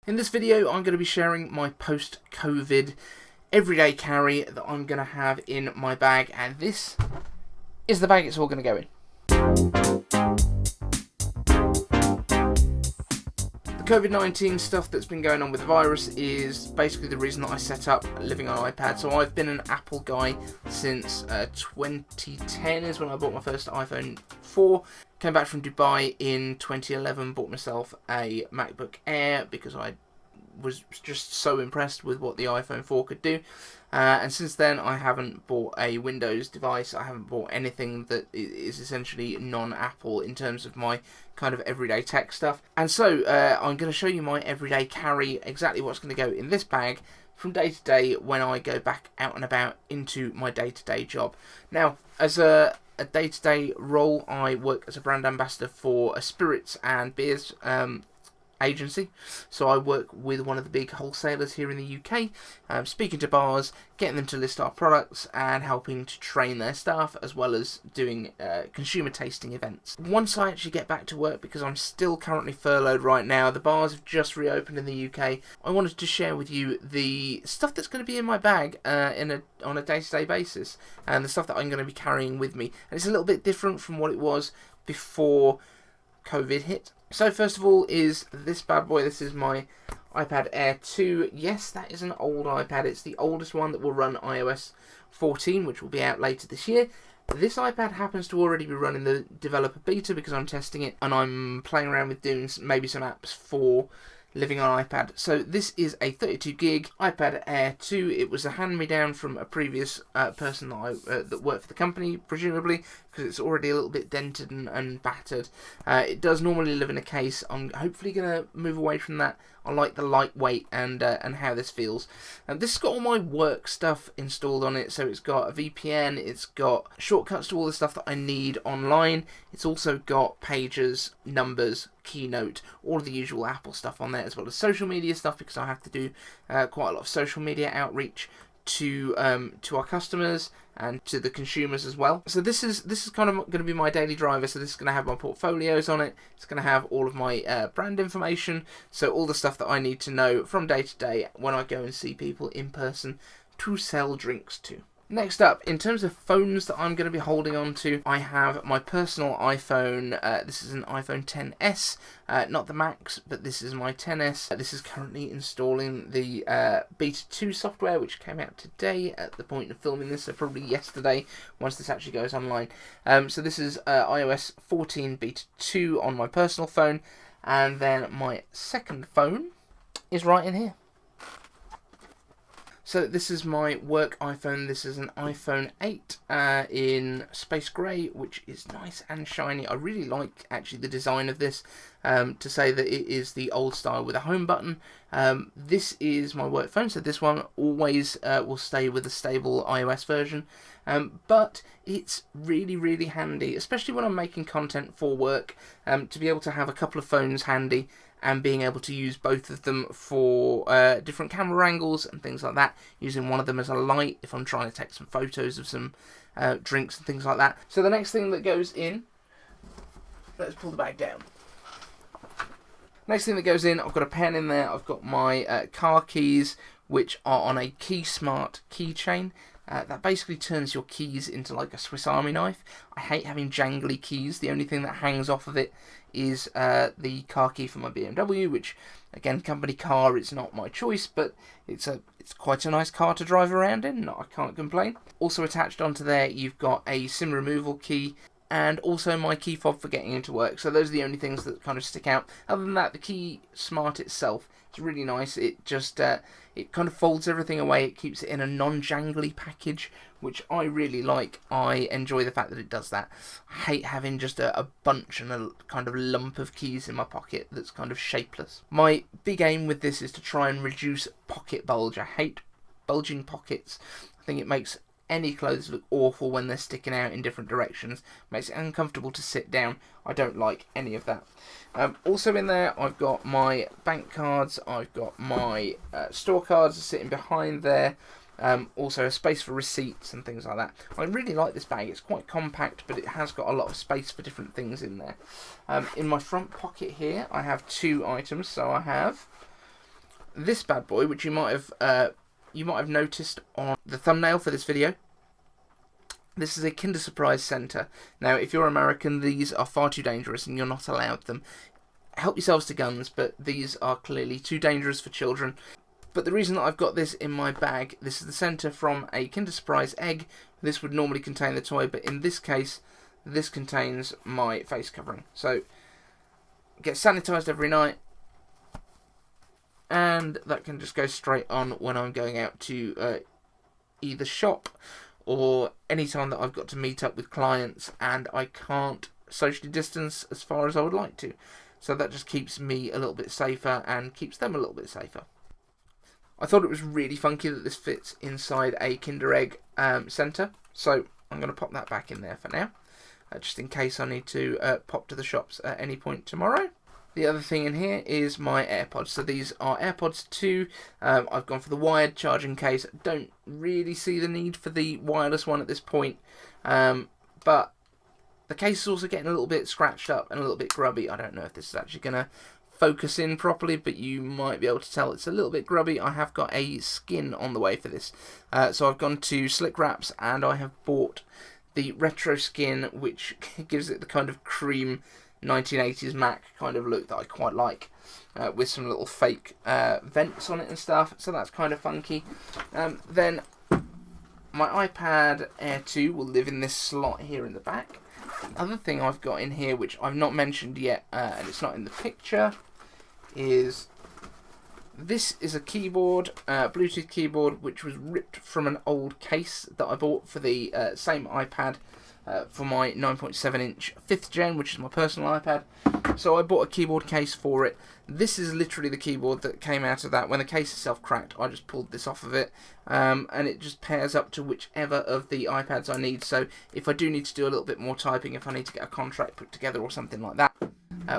In this video, I'm going to be sharing my post-COVID everyday carry that I'm going to have in my bag, and this is the bag it's all going to go in. The COVID-19 stuff that's been going on with the virus is basically the reason that I set up living on iPad. So I've been an Apple guy since 2010 is when I bought my first iPhone 4. Came back from Dubai in 2011, bought myself a MacBook Air because I was just so impressed with what the iPhone 4 could do. And since then, I haven't bought a Windows device. I haven't bought anything that is essentially non-Apple in terms of my kind of everyday tech stuff. And so I'm going to show you my everyday carry, exactly what's going to go in this bag from day to day when I go back out and about into my day-to-day job. Now, as a day-to-day role, I work as a brand ambassador for a spirits and beers agency. So I work with one of the big wholesalers here in the UK, speaking to bars, getting them to list our products and helping to train their staff, as well as doing consumer tasting events. Once I actually get back to work, because I'm still currently furloughed right now, the bars have just reopened in the UK, I wanted to share with you the stuff that's going to be in my bag on a day-to-day basis, and the stuff that I'm going to be carrying with me. And it's a little bit different from what it was before COVID hit. So first of all is this bad boy. This is my iPad Air 2. Yes, that is an old iPad. It's the oldest one that will run iOS 14, which will be out later this year. This iPad happens to already be running the developer beta because I'm testing it and I'm playing around with doing maybe some apps for living on iPad. So this is a 32 gig iPad Air 2. It was a hand-me-down from a previous person that worked for the company, presumably, because it's already a little bit dented and battered. It does normally live in a case. I'm hopefully going to move away from that. I like the lightweight and how this feels. This has got all my work stuff installed on it, so it's got a VPN, it's got shortcuts to all the stuff that I need online. It's also got Pages, Numbers, Keynote, all of the usual Apple stuff on there, as well as social media stuff, because I have to do quite a lot of social media outreach to our customers and to the consumers as well. So this is kind of going to be my daily driver. So this is going to have my portfolios on it. It's going to have all of my brand information. So all the stuff that I need to know from day to day when I go and see people in person to sell drinks to. Next up, in terms of phones that I'm going to be holding on to, I have my personal iPhone. This is an iPhone XS, not the Max, but this is my XS. This is currently installing the Beta 2 software, which came out today at the point of filming this, so probably yesterday, once this actually goes online. So this is iOS 14 Beta 2 on my personal phone, and then my second phone is right in here. So this is my work iPhone. This is an iPhone 8 in space grey, which is nice and shiny. I really like actually the design of this, to say that it is the old style with a home button. This is my work phone, so this one always will stay with a stable iOS version. But it's really, really handy, especially when I'm making content for work, to be able to have a couple of phones handy and being able to use both of them for different camera angles and things like that, using one of them as a light if I'm trying to take some photos of some drinks and things like that. So the next thing that goes in, let's pull the bag down. Next thing that goes in, I've got a pen in there, I've got my car keys, which are on a KEYSMART keychain. That basically turns your keys into like a Swiss Army knife. I hate having jangly keys. The only thing that hangs off of it is the car key for my BMW, which, again, company car, it's not my choice, but it's quite a nice car to drive around in. I can't complain. Also attached onto there, you've got a SIM removal key, and also my key fob for getting into work. So those are the only things that kind of stick out. Other than that, the KEYSMART itself, it's really nice. It just it kind of folds everything away. It keeps it in a non-jangly package, which I really like. I enjoy the fact that it does that. I hate having just a bunch and a kind of lump of keys in my pocket that's kind of shapeless. My big aim with this is to try and reduce pocket bulge. I hate bulging pockets. I think it makes any clothes look awful when they're sticking out in different directions. Makes it uncomfortable to sit down. I don't like any of that. Also in there, I've got my bank cards. I've got my store cards sitting behind there. Also a space for receipts and things like that. I really like this bag. It's quite compact, but it has got a lot of space for different things in there. In my front pocket here, I have two items. So I have this bad boy, which you might have noticed on the thumbnail for this video. This is a Kinder Surprise Center. Now, if you're American, these are far too dangerous and you're not allowed them. Help yourselves to guns, but these are clearly too dangerous for children. But the reason that I've got this in my bag, this is the center from a Kinder Surprise egg. This would normally contain the toy, but in this case, this contains my face covering. So, it gets sanitized every night, and that can just go straight on when I'm going out to either shop or any time that I've got to meet up with clients and I can't socially distance as far as I would like to. So that just keeps me a little bit safer and keeps them a little bit safer. I thought it was really funky that this fits inside a Kinder Egg centre, so I'm going to pop that back in there for now, just in case I need to pop to the shops at any point tomorrow. The other thing in here is my AirPods. So these are AirPods 2. I've gone for the wired charging case. Don't really see the need for the wireless one at this point, but the case is also getting a little bit scratched up and a little bit grubby. I don't know if this is actually going to focus in properly, but you might be able to tell it's a little bit grubby. I have got a skin on the way for this. So I've gone to Slickwraps and I have bought the retro skin, which gives it the kind of cream 1980s Mac kind of look that I quite like, with some little fake vents on it and stuff, so that's kind of funky. Then my iPad Air 2 will live in this slot here in the back. The other thing I've got in here, which I've not mentioned yet, and it's not in the picture, is this is a keyboard, Bluetooth keyboard, which was ripped from an old case that I bought for the same iPad, for my 9.7-inch 5th gen, which is my personal iPad. So I bought a keyboard case for it. This is literally the keyboard that came out of that. When the case itself cracked, I just pulled this off of it, and it just pairs up to whichever of the iPads I need. So if I do need to do a little bit more typing, if I need to get a contract put together or something like that,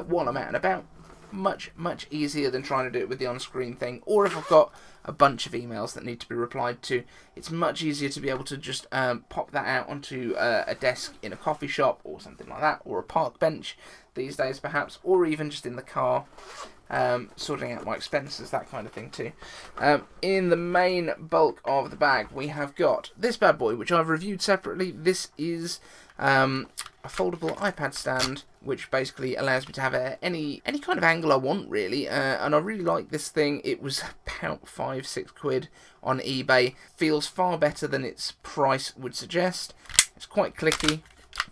while I'm out and about, much easier than trying to do it with the on-screen thing. Or if I've got a bunch of emails that need to be replied to, it's much easier to be able to just pop that out onto a desk in a coffee shop or something like that, or a park bench these days perhaps, or even just in the car, sorting out my expenses, that kind of thing too. In the main bulk of the bag, we have got this bad boy, which I've reviewed separately. This is a foldable iPad stand, which basically allows me to have any kind of angle I want, really, and I really like this thing. It was about £5-6 on eBay. Feels far better than its price would suggest. It's quite clicky,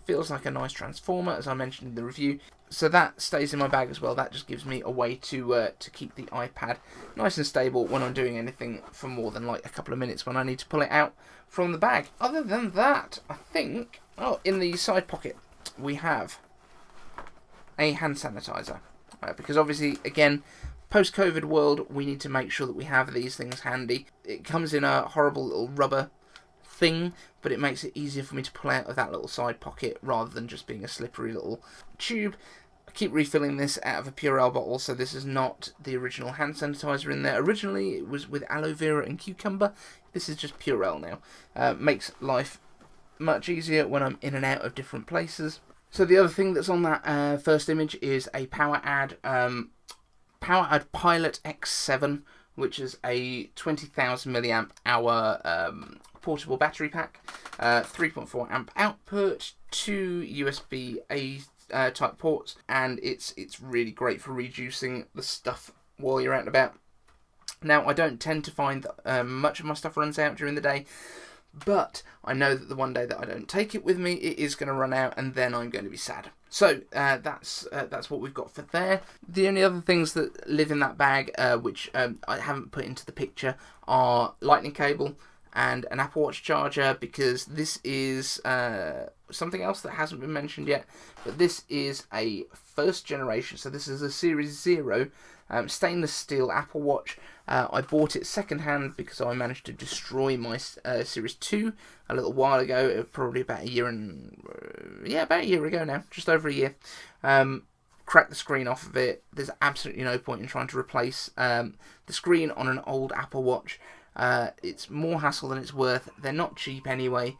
feels like a nice transformer, as I mentioned in the review. So that stays in my bag as well. That just gives me a way to keep the iPad nice and stable when I'm doing anything for more than like a couple of minutes when I need to pull it out from the bag. Other than that, I think, in the side pocket we have a hand sanitizer, because obviously, again, post-COVID world, we need to make sure that we have these things handy. It comes in a horrible little rubber thing, but it makes it easier for me to pull out of that little side pocket rather than just being a slippery little tube. I keep refilling this out of a Purell bottle, so this is not the original hand sanitizer in there. Originally it was with aloe vera and cucumber. This is just Purell now. Makes life much easier when I'm in and out of different places. So the other thing that's on that first image is a PowerAd Pilot X7, which is a 20,000 milliamp hour portable battery pack, 3.4 amp output, 2 USB-A type ports, and it's really great for reducing the stuff while you're out and about. Now, I don't tend to find that much of my stuff runs out during the day, but I know that the one day that I don't take it with me, it is going to run out, and then I'm going to be sad. So that's what we've got for there. The only other things that live in that bag, which I haven't put into the picture, are lightning cable and an Apple Watch charger, because this is something else that hasn't been mentioned yet, but this is a first generation, so this is a Series 0 stainless steel Apple Watch. I bought it secondhand because I managed to destroy my Series 2 a little while ago, probably about a year ago now, just over a year. Cracked the screen off of it. There's absolutely no point in trying to replace the screen on an old Apple Watch. It's more hassle than it's worth. They're not cheap anyway.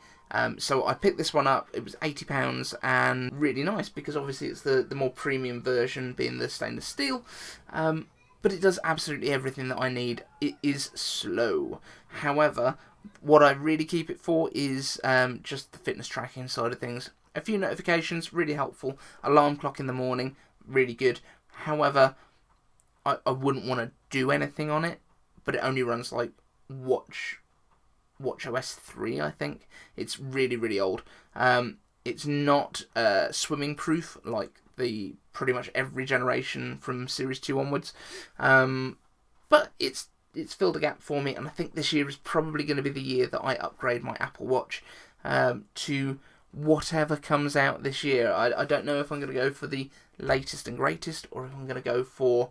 So I picked this one up. It was £80 and really nice, because obviously it's the more premium version, being the stainless steel. but it does absolutely everything that I need. It is slow. However, what I really keep it for is just the fitness tracking side of things. A few notifications, really helpful. Alarm clock in the morning, really good. However, I wouldn't want to do anything on it, but it only runs like WatchOS 3, I think. It's really, really old. It's not swimming proof like the pretty much every generation from Series 2 onwards, but it's filled a gap for me, and I think this year is probably going to be the year that I upgrade my Apple Watch to whatever comes out this year. I don't know if I'm going to go for the latest and greatest, or if I'm going to go for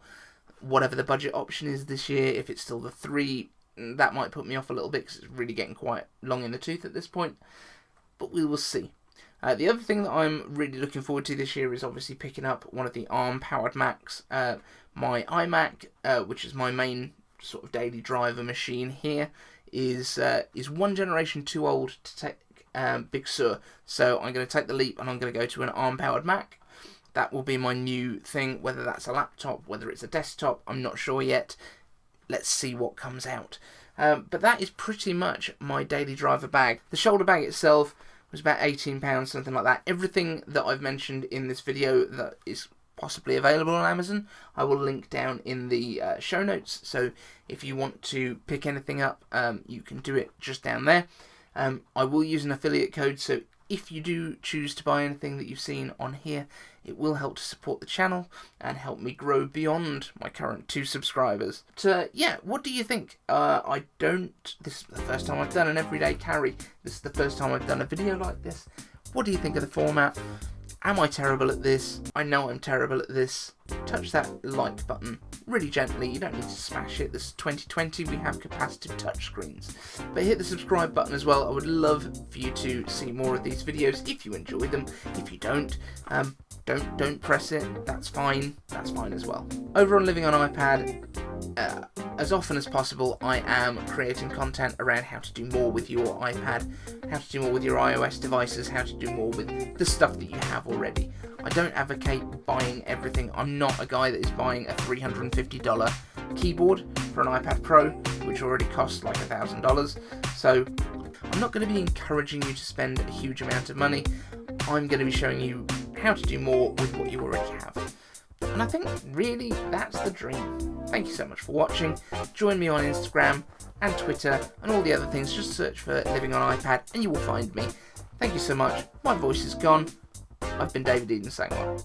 whatever the budget option is this year. If it's still the 3, that might put me off a little bit, because it's really getting quite long in the tooth at this point, but we will see. The other thing that I'm really looking forward to this year is obviously picking up one of the ARM-powered Macs. My iMac, which is my main sort of daily driver machine here, is one generation too old to take Big Sur. So I'm going to take the leap, and I'm going to go to an ARM-powered Mac. That will be my new thing, whether that's a laptop, whether it's a desktop, I'm not sure yet. Let's see what comes out. But that is pretty much my daily driver bag. The shoulder bag itself was about £18, something like that. Everything that I've mentioned in this video that is possibly available on Amazon, I will link down in the show notes. So if you want to pick anything up, you can do it just down there. I will use an affiliate code, so if you do choose to buy anything that you've seen on here, it will help to support the channel and help me grow beyond my current 2 subscribers. So yeah, what do you think? This is the first time I've done an everyday carry. This is the first time I've done a video like this. What do you think of the format? Am I terrible at this? I know I'm terrible at this. Touch that like button really gently. You don't need to smash it. This is 2020. We have capacitive touchscreens. But hit the subscribe button as well. I would love for you to see more of these videos if you enjoy them. If you don't press it. That's fine. That's fine as well. Over on Living on iPad, as often as possible, I am creating content around how to do more with your iPad, how to do more with your iOS devices, how to do more with the stuff that you have already. I don't advocate buying everything. I'm not a guy that is buying a $350 keyboard for an iPad Pro, which already costs like $1,000. So I'm not going to be encouraging you to spend a huge amount of money. I'm going to be showing you how to do more with what you already have. And I think really that's the dream. Thank you so much for watching. Join me on Instagram and Twitter and all the other things. Just search for Living on iPad and you will find me. Thank you so much. My voice is gone. I've been David Eden saying